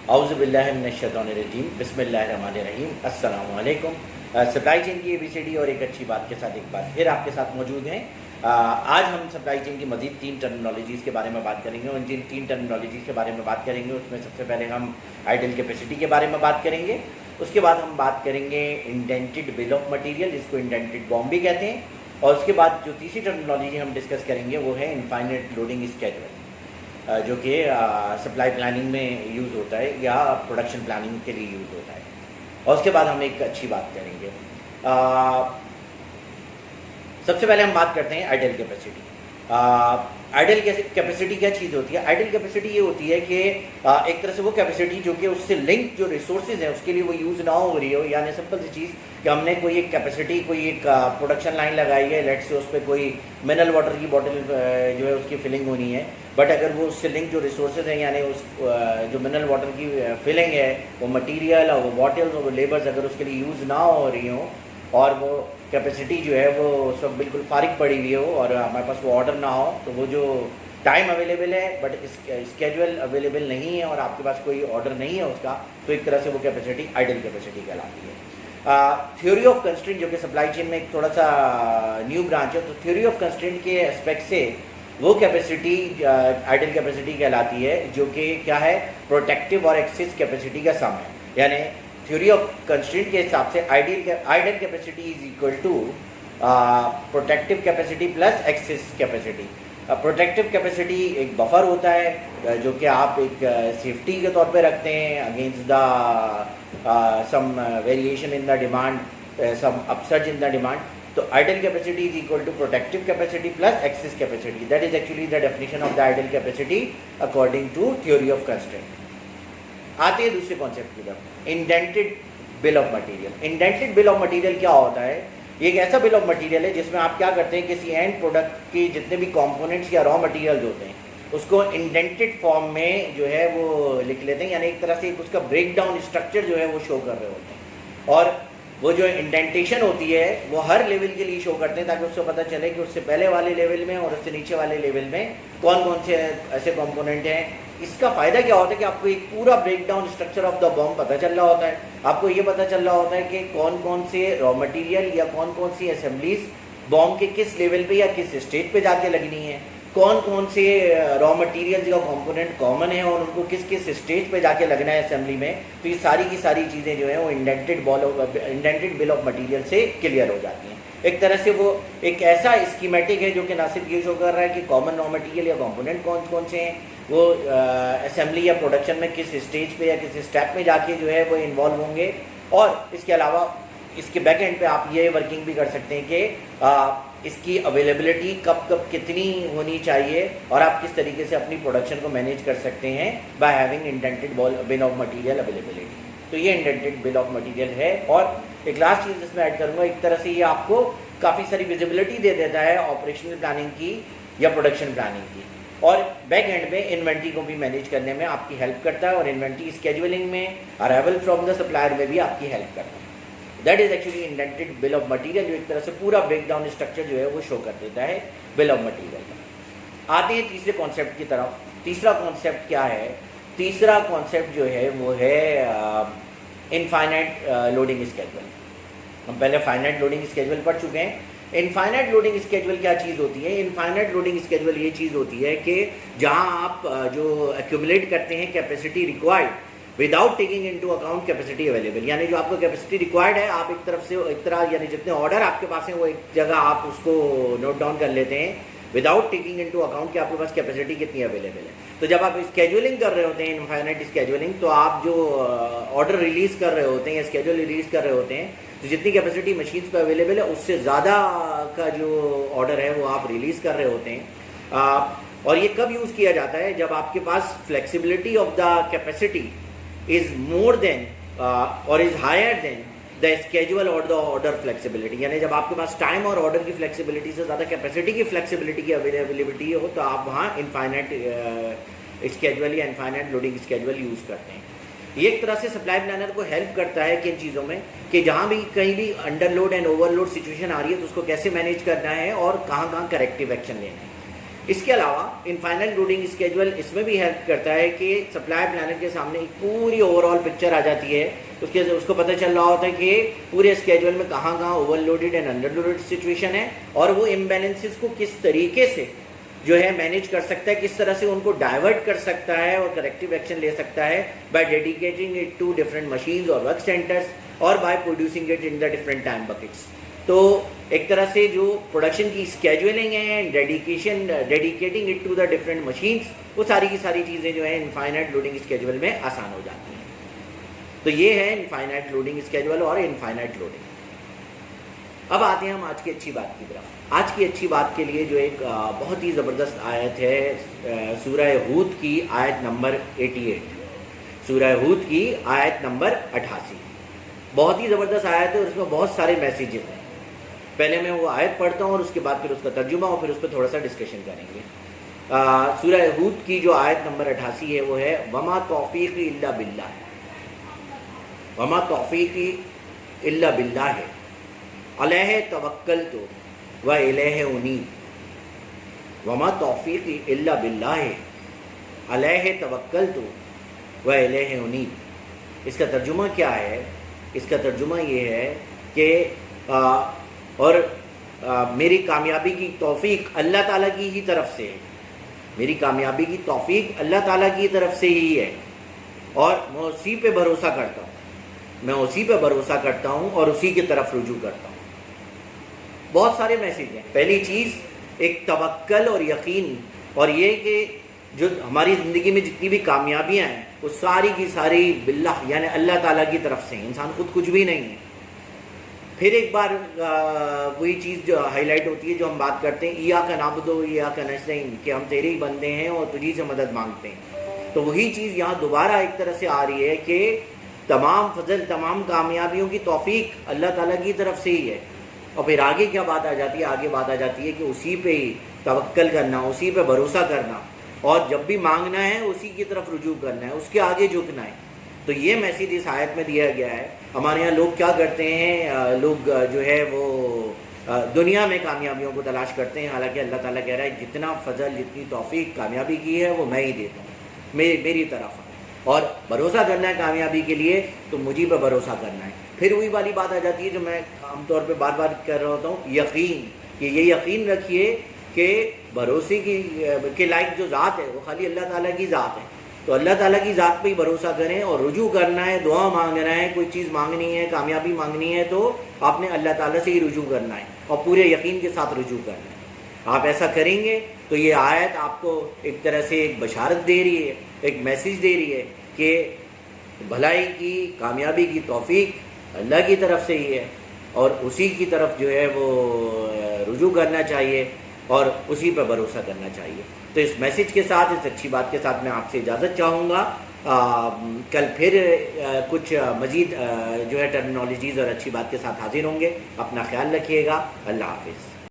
औज़ुबिल्लाहिमिनश्शैतानिर्रजीम बिस्मिल्लाहिर्रहमानिर्रहीम अस्सलामु अलैकुम। सप्लाई चेन की एबीसीडी और एक अच्छी बात के साथ एक बार फिर आपके साथ मौजूद हैं। आज हम सप्लाई चेन की मज़ीद 3 टर्मिनोलॉजीज़ के बारे में बात करेंगे। उन जिन 3 टर्मिनोलॉजीज़ के बारे में बात करेंगे उसमें सबसे पहले हम आइडल कैपेसिटी के बारे में बात करेंगे। उसके बाद हम बात करेंगे इंडेंटेड बिल ऑफ मटीरियल, जिसको इंडेंटेड बॉम्ब भी कहते हैं। और उसके बाद जो तीसरी टर्मिनोलॉजी हम डिस्कस करेंगे वो है इनफाइनाइट लोडिंग स्केड्यूल, जो कि सप्लाई प्लानिंग में यूज़ होता है या प्रोडक्शन प्लानिंग के लिए यूज़ होता है। और उसके बाद हम एक अच्छी बात करेंगे। सबसे पहले हम बात करते हैं आइडल कैपेसिटी। आइडल कैपेसिटी क्या चीज़ होती है? आइडल कैपेसिटी ये होती है कि एक तरह से वो कैपेसिटी जो कि उससे लिंक जो रिसोर्सेज हैं उसके लिए वो यूज़ ना हो रही हो। यानी सिंपल सी चीज़ कि हमने कोई एक कैपेसिटी, कोई एक प्रोडक्शन लाइन लगाई है, लेट से उस पर कोई मिनरल वाटर की बॉटल जो है उसकी फिलिंग होनी है, बट अगर वो उससे लिंक जो रिसोर्सेज हैं यानी उस जो मिनरल वाटर की फिलिंग है, वो मटीरियल और वो बॉटल्स और वो लेबर्स अगर उसके लिए यूज़ ना हो रही हो और वो कैपेसिटी जो है वो सब बिल्कुल फारिग पड़ी हुई हो और हमारे पास वो ऑर्डर ना हो, तो वो जो टाइम अवेलेबल है बट स्केड्यूल अवेलेबल नहीं है और आपके पास कोई ऑर्डर नहीं है उसका, तो एक तरह से वो कैपेसिटी आइडल कैपेसिटी कहलाती है। थ्योरी ऑफ कंस्ट्रेंट, जो कि सप्लाई चेन में एक थोड़ा सा न्यू ब्रांच है, तो थ्योरी ऑफ कंस्ट्रेंट के एस्पेक्ट से वो कैपेसिटी आइडल कैपेसिटी कहलाती है, जो कि क्या है, प्रोटेक्टिव और एक्सेस कैपेसिटी का सम है। यानी थ्योरी ऑफ कंस्ट्रेंट के हिसाब से idle capacity is equal to protective capacity plus excess capacity. Protective capacity एक बफर होता है जो कि आप एक सेफ्टी के तौर पे रखते हैं against the some variation in the demand, some upsurge in the demand. तो idle capacity is equal to protective capacity plus excess capacity. That is actually the definition of the idle capacity according to theory of constraint. आते हैं दूसरे concept की तरफ, indented bill of material. Indented bill of material क्या होता है? ये एक ऐसा बिल ऑफ मटेरियल है जिसमें आप क्या करते हैं, किसी एंड प्रोडक्ट के जितने भी कंपोनेंट्स या रॉ मटेरियल्स होते हैं उसको इंडेंटेड फॉर्म में जो है वो लिख लेते हैं, यानी एक तरह से उसका ब्रेक डाउन स्ट्रक्चर जो है वो शो कर रहे होते हैं। और वो जो इंडेंटेशन होती है वो हर लेवल के लिए शो करते हैं ताकि उससे पता चले कि उससे पहले वाले लेवल में और उससे नीचे वाले लेवल में कौन कौन से ऐसे कंपोनेंट हैं। इसका फ़ायदा क्या होता है कि आपको एक पूरा break down structure of the bomb पता चल रहा होता है। आपको ये पता चल रहा होता है कि कौन कौन से रॉ मटेरियल या कौन कौन सी असेंबलीज बॉम्ब के किस लेवल पे या किस स्टेज पे जाके लगनी है, कौन कौन से रॉ मटेरियल्स या कंपोनेंट कॉमन है और उनको किस किस स्टेज पे जाके लगना है असेंबली में। तो ये सारी की सारी चीज़ें जो है वो इंडेंटेड बिल ऑफ मटेरियल से क्लियर हो जाती हैं। एक तरह से वो एक ऐसा स्कीमेटिक है जो कि ना सिर्फ ये शो कर रहा है कि कॉमन रॉ मटेरियल या कंपोनेंट कौन कौन से हैं, वो असेंबली या प्रोडक्शन में किस स्टेज पे या किस स्टेप में जाके जो है वो इन्वॉल्व होंगे। और इसके अलावा इसके बैक एंड पे आप ये वर्किंग भी कर सकते हैं कि इसकी अवेलेबिलिटी कब कब कितनी होनी चाहिए और आप किस तरीके से अपनी प्रोडक्शन को मैनेज कर सकते हैं by having indented bill of material availability. तो ये इंडेंटेड बिल ऑफ मटेरियल है। और एक लास्ट चीज़ इसमें ऐड करूँगा, एक तरह से ये आपको काफ़ी सारी विजिबिलिटी दे देता है ऑपरेशनल प्लानिंग की या प्रोडक्शन प्लानिंग की, और बैक एंड में इन्वेंट्री को भी मैनेज करने में आपकी हेल्प करता है और इन्वेंट्री स्केड्यूलिंग में, अराइवल फ्रॉम द सप्लायर में भी आपकी हेल्प करता है। That is actually indented bill of material, जो एक तरह से पूरा ब्रेक डाउन स्ट्रक्चर जो है वो शो कर देता है बिल ऑफ मटेरियल का। आते हैं तीसरे कॉन्सेप्ट की तरफ। तीसरा कॉन्सेप्ट क्या है? तीसरा कॉन्सेप्ट जो है वो है इनफाइनाइट लोडिंग स्केड्यूल। हम पहले फाइनाइट लोडिंग स्केड्यूल पढ़ चुके हैं। इनफाइनाइट लोडिंग स्केड्यूल क्या चीज़ होती है? इनफाइनाइट लोडिंग स्केड्यूल ये चीज़ होती है कि जहां आप जो एक्यूमुलेट करते हैं capacity required without taking into account capacity available. यानी जो आपको कैपेसिटी रिक्वायर्ड है, आप एक तरफ से एक तरह यानी जितने ऑर्डर आपके पास हैं वो एक जगह आप उसको नोट डाउन कर लेते हैं विदाउट टेकिंग इनटू अकाउंट कि आपके पास कैपेसिटी कितनी अवेलेबल है। तो जब आप स्केड्यूलिंग कर रहे होते हैं इनफाइनाइट स्केड्यूलिंग, तो आप जो ऑर्डर रिलीज कर रहे होते हैं या स्केड्यूल रिलीज कर रहे होते हैं, तो जितनी कैपेसिटी मशीन्स पे अवेलेबल है उससे ज़्यादा का जो ऑर्डर है वो आप रिलीज़ कर रहे होते हैं। और ये कब यूज़ किया जाता है? जब आपके पास flexibility of the capacity is more than और is higher than the schedule और द ऑर्डर फ्लेक्सिबिलिटी। यानी जब आपके पास टाइम और ऑर्डर की फ्लेक्सिबिलिटी से ज़्यादा कैपेसिटी की फ्लेक्सिबिलिटी की अवेलेबिलिटी हो, तो आप वहाँ इनफाइनाइट स्केड्यूल या इनफाइनाइट लोडिंग स्केड्यूल यूज़ करते हैं। ये एक तरह से सप्लाई प्लानर को हेल्प करता है किन चीज़ों में, कि जहाँ भी कहीं भी अंडरलोड एंड ओवरलोड सिचुएशन आ रही है तो उसको कैसे मैनेज करना है और कहाँ कहाँ करेक्टिव एक्शन लेना है। इसके अलावा इनफाइनाइट लोडिंग स्केड्यूल इसमें भी हेल्प करता है कि सप्लाई प्लानर के सामने एक पूरी ओवरऑल पिक्चर आ जाती है, उसको पता चल रहा होता है कि पूरे स्केड्यूल में कहाँ कहाँ ओवरलोडेड एंड अंडरलोडेड सिचुएशन है और वो इम्बैलेंसेस को किस तरीके से जो है मैनेज कर सकता है, किस तरह से उनको डाइवर्ट कर सकता है और करेक्टिव एक्शन ले सकता है by dedicating it to different machines और वर्क सेंटर्स और by producing it in the different time buckets. तो एक तरह से जो प्रोडक्शन की स्केड्यूलिंग है and dedicating it to the different machines, वो सारी की सारी चीज़ें जो है इनफाइनाइट लोडिंग स्केड्यूल में आसान हो जाती हैं। तो ये है इनफाइनाइट लोडिंग स्केड्यूल और इनफाइनाइट लोडिंग। अब आते हैं हम आज की अच्छी बात की तरफ। आज की अच्छी बात के लिए जो एक बहुत ही ज़बरदस्त आयत है सूरह हूद की आयत नंबर 88, सूरह हूद की आयत नंबर 88 बहुत ही ज़बरदस्त आयत है और उसमें बहुत सारे मैसेजेस हैं। पहले मैं वो आयत पढ़ता हूँ और उसके बाद फिर उसका तर्जुमा और फिर उस पर थोड़ा सा डिस्कशन करेंगे। सूरह हूद की जो आयत नंबर 88 है वो है वमा तौफीक़ी इल्ला बिल्लाह, वमा तौफीक़ी इल्ला बिल्लाह है अलैहि तवक्कलतु व इलैहि उनीब, वमा तौफीक़ी इल्ला बिल्लाह है अलैहि तवक्कलतु व इलैहि उनीब। इसका तर्जुमा क्या है? इसका तर्जुमा ये है कि मेरी कामयाबी की तौफीक अल्लाह ताला की ही तरफ से है, मेरी कामयाबी की तौफीक अल्लाह ताला की तरफ से ही है और मैं उसी पे भरोसा करता हूँ, मैं उसी पे भरोसा करता हूँ और उसी की तरफ रुजू करता हूँ। बहुत सारे मैसेज हैं। पहली चीज़ एक तवक्कल और यकीन, और ये कि जो हमारी ज़िंदगी में जितनी भी कामयाबियाँ हैं वो सारी की सारी बिल्लाह यानी अल्लाह ताला की तरफ से, इंसान खुद कुछ भी नहीं है। फिर एक बार वही चीज़ जो हाईलाइट होती है जो हम बात करते हैं इय्याका नअबुदु व इय्याका नस्तईन, कि हम तेरे ही बंदे हैं और तुझी से मदद मांगते हैं। तो वही चीज़ यहाँ दोबारा एक तरह से आ रही है कि तमाम फजल, तमाम कामयाबियों की तौफीक अल्लाह ताला की तरफ से ही है। और फिर आगे क्या बात आ जाती है? आगे बात आ जाती है कि उसी पे ही तवक्कल करना, उसी पे भरोसा करना और जब भी मांगना है उसी की तरफ रुजू करना है, उसके आगे झुकना है। तो ये मैसेज इस आयत में दिया गया है। हमारे यहाँ लोग क्या करते हैं, लोग जो है वो दुनिया में कामयाबियों को तलाश करते हैं, हालांकि अल्लाह ताला कह रहा है जितना फजल, जितनी तौफीक कामयाबी की है वो मैं ही देता हूँ, मेरी तरफ। और भरोसा करना है कामयाबी के लिए तो मुझी पर भरोसा करना है। फिर वही वाली बात आ जाती है जो मैं आमतौर पर बार बार कर रहा होता हूँ, यकीन, कि ये यकीन रखिए कि भरोसे के लायक जो ज़ात है वो खाली अल्लाह ताला की ज़ात है। तो अल्लाह ताला की ज़ात पे ही भरोसा करें और रुजू करना है, दुआ मांगना है, कोई चीज़ मांगनी है, कामयाबी मांगनी है तो आपने अल्लाह ताला से ही रुजू करना है और पूरे यकीन के साथ रुजू करना है। आप ऐसा करेंगे तो ये आयत आपको एक तरह से एक बशारत दे रही है, एक मैसेज दे रही है कि भलाई की, कामयाबी की तौफीक अल्लाह की तरफ से ही है और उसी की तरफ जो है वो रुजू करना चाहिए और उसी पर भरोसा करना चाहिए। तो इस मैसेज के साथ, इस अच्छी बात के साथ मैं आपसे इजाज़त चाहूँगा। कल फिर कुछ मज़ीद जो है टर्मिनोलॉजीज़ और अच्छी बात के साथ हाजिर होंगे। अपना ख्याल रखिएगा। अल्लाह हाफिज़।